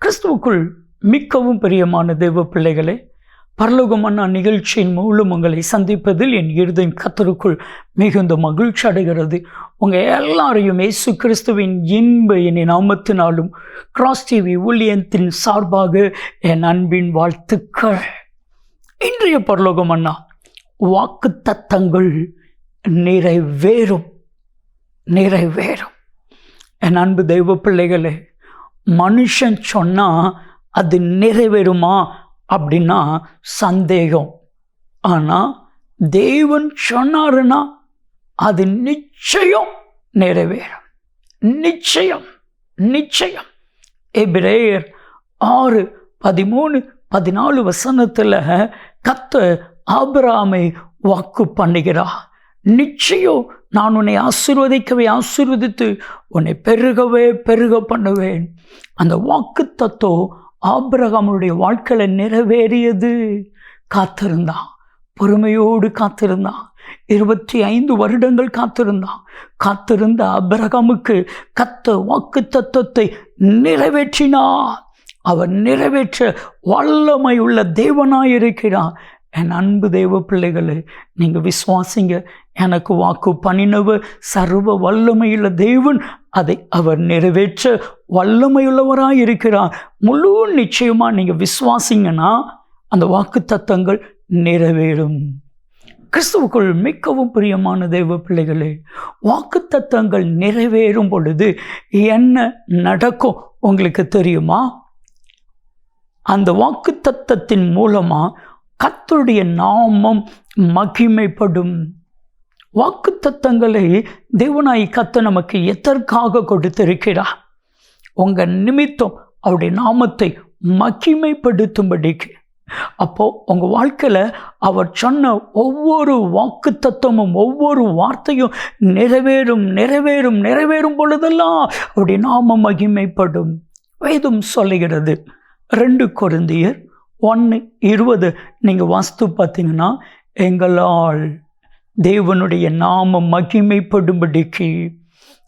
கிறிஸ்துவுக்குள் மிகவும் பிரியமான தேவ பிள்ளைகளே, பரலோகமன்னா நிகழ்ச்சியின் மூலம் உங்களை சந்திப்பதில் என் இருதயம் கர்த்தருக்குள் மிகுந்த மகிழ்ச்சி அடைகிறது. உங்கள் எல்லாரையும் இயேசு கிறிஸ்துவின் இன்ப என் நாமத்தினாலும் கிராஸ் டிவி ஊழியத்தின் சார்பாக என் அன்பின் வாழ்த்துக்கள். இன்றைய பரலோகமன்னா வாக்கு தத்தங்கள் நிறைவேறும். என் அன்பு தெய்வ பிள்ளைகளே, மனுஷன் சொன்னா அது நிறைவேறுமா அப்படின்னா சந்தேகம். ஆனால் தேவன் சொன்னாருன்னா அது நிச்சயம் நிறைவேறும். நிச்சயம். எபிரேயர் 6:13-14 வசனத்தில் கர்த்தர் ஆபிரகாமை வாக்கு பண்ணுகிறார். நிச்சயம் நான் உன்னை ஆசீர்வதித்து உன்னை பெருக பண்ணுவேன். அந்த வாக்கு தத்துவம் ஆபிரகாமுடைய வாழ்க்கையில் நிறைவேறியது. பொறுமையோடு காத்திருந்தான். 25 வருடங்கள் காத்திருந்த ஆபிரகாமுக்கு கர்த்தர் வாக்கு தத்துவத்தை நிறைவேற்றினார். அவர் நிறைவேற்ற வல்லமை உள்ள தேவனாயிருக்கிறார். என் அன்பு தெய்வ பிள்ளைகளே, நீங்கள் விசுவாசிங்க. எனக்கு வாக்கு பண்ணினவர் சர்வ வல்லமையுள்ள தேவன், அதை அவர் நிறைவேற்ற வல்லமையுள்ளவராக இருக்கிறார். முழு நிச்சயமாக நீங்கள் விசுவாசிங்கன்னா அந்த வாக்கு தத்தங்கள் நிறைவேறும். கிறிஸ்துவுக்குள் மிகவும் பிரியமான தெய்வ பிள்ளைகளே, வாக்கு தத்தங்கள் நிறைவேறும் பொழுது என்ன நடக்கும் உங்களுக்கு தெரியுமா? அந்த வாக்கு தத்தத்தின் மூலமாக கர்த்தருடைய நாமம் மகிமைப்படும். வாக்கு தத்தங்களை தேவனாய் கர்த்தர் நமக்கு எதற்காக கொடுத்திருக்கிறார்? உங்கள் நிமித்தம் அவருடைய நாமத்தை மகிமைப்படுத்தும்படிக்கு. அப்போ உங்கள் வாழ்க்கையில் அவர் சொன்ன ஒவ்வொரு வாக்கு தத்துவமும் ஒவ்வொரு வார்த்தையும் நிறைவேறும் பொழுதெல்லாம் அவருடைய நாமம் மகிமைப்படும். வேதம் சொல்லுகிறது. 2 கொரிந்தியர் 1:20 நீங்கள் வாஸ்து பார்த்தீங்கன்னா, எங்களால் தேவனுடைய நாமம் மகிமைப்படும்படிக்கு,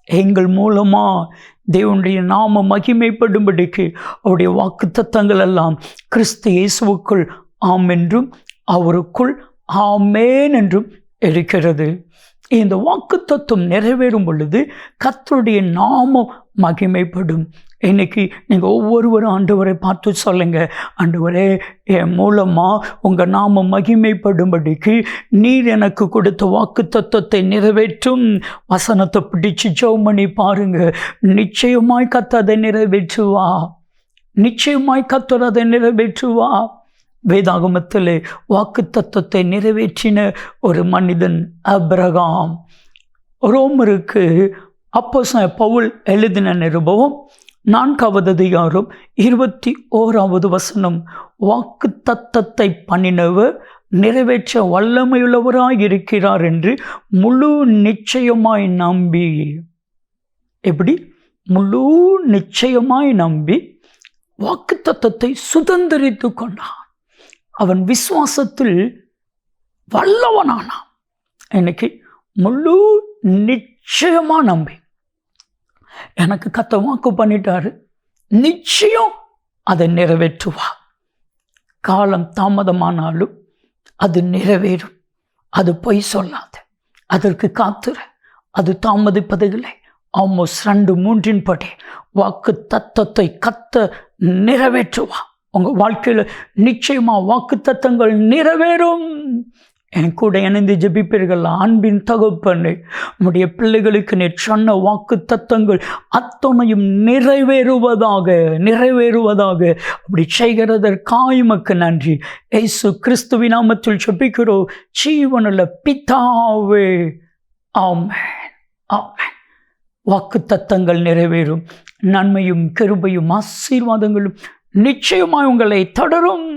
எங்கள் மூலமாக தேவனுடைய நாமம் மகிமைப்படும்படிக்கு அவருடைய வாக்கு தத்தங்கள் எல்லாம் கிறிஸ்து இயேசுவுக்குள் ஆம் என்றும் அவருக்குள் ஆமேன் என்றும் இருக்கிறது. இந்த வாக்கு தத்துவம் நிறைவேறும் பொழுது கர்த்தருடைய நாமம் மகிமைப்படும். இன்னைக்கு நீங்கள் ஒவ்வொருவரும் ஆண்டவரை பார்த்து சொல்லுங்க, ஆண்டவரே, என் மூலமாக உங்கள் நாமம் மகிமைப்படும்படிக்கு நீர் எனக்கு கொடுத்த வாக்கு தத்துவத்தை நிறைவேற்றும். வசனத்தை பிடிச்சு ஜெபம் பண்ணி பாருங்க. நிச்சயமாய் கர்த்தர் அதை நிறைவேற்றுவா. வேதாகமத்தில் வாக்கு தத்துவத்தை நிறைவேற்றின ஒரு மனிதன் ஆபிரகாம். ரோமருக்கு அப்போஸ்தலன் பவுல் எழுதின நிருபம் 4வது அதிகாரம் 21வது வசனம், வாக்கு தத்தத்தை பண்ணினவர் நிறைவேற்ற வல்லமையுள்ளவராய் இருக்கிறார் என்று முழு நிச்சயமாய் நம்பி. எப்படி? முழு நிச்சயமாய் நம்பி வாக்கு தத்தத்தை சுதந்திரித்து கொண்டான். அவன் விசுவாசத்தில் வல்லவனானான். இன்னைக்கு முழு நிச்சயமாக நம்பி, எனக்கு கர்த்தர் வாக்கு பண்ணிட்டாரு, நிச்சயம் அதை நிறைவேற்றுவா. காலம் தாமதமானாலும் அது நிறைவேறும். அது பொய் சொல்லாது. அதற்கு காத்துற. அது தாமதிப்பதில்லை. ஆமோஸ் 2:3 படி வாக்கு தத்தத்தை கர்த்தர் நிறைவேற்றுவா. உங்கள் வாழ்க்கையில் நிச்சயமாக வாக்கு தத்தங்கள் நிறைவேறும். என் கூட இணைந்து ஜெபிப்பீர்கள். அன்பின் தகப்பனே, நம்முடைய பிள்ளைகளுக்கு நீர் சொன்ன வாக்கு தத்தங்கள் அத்தனையும் நிறைவேறுவதாக. அப்படி செய்கிறதற்காய் உமக்கு நன்றி. இயேசு கிறிஸ்துவின் நாமத்தில் ஜெபிக்கிறோம் ஜீவனுள்ள பிதாவே, ஆமென். வாக்கு தத்தங்கள் நிறைவேறும். நன்மையும் கிருபையும் ஆசீர்வாதங்களும் நிச்சயமாய் உங்களை தொடரும்.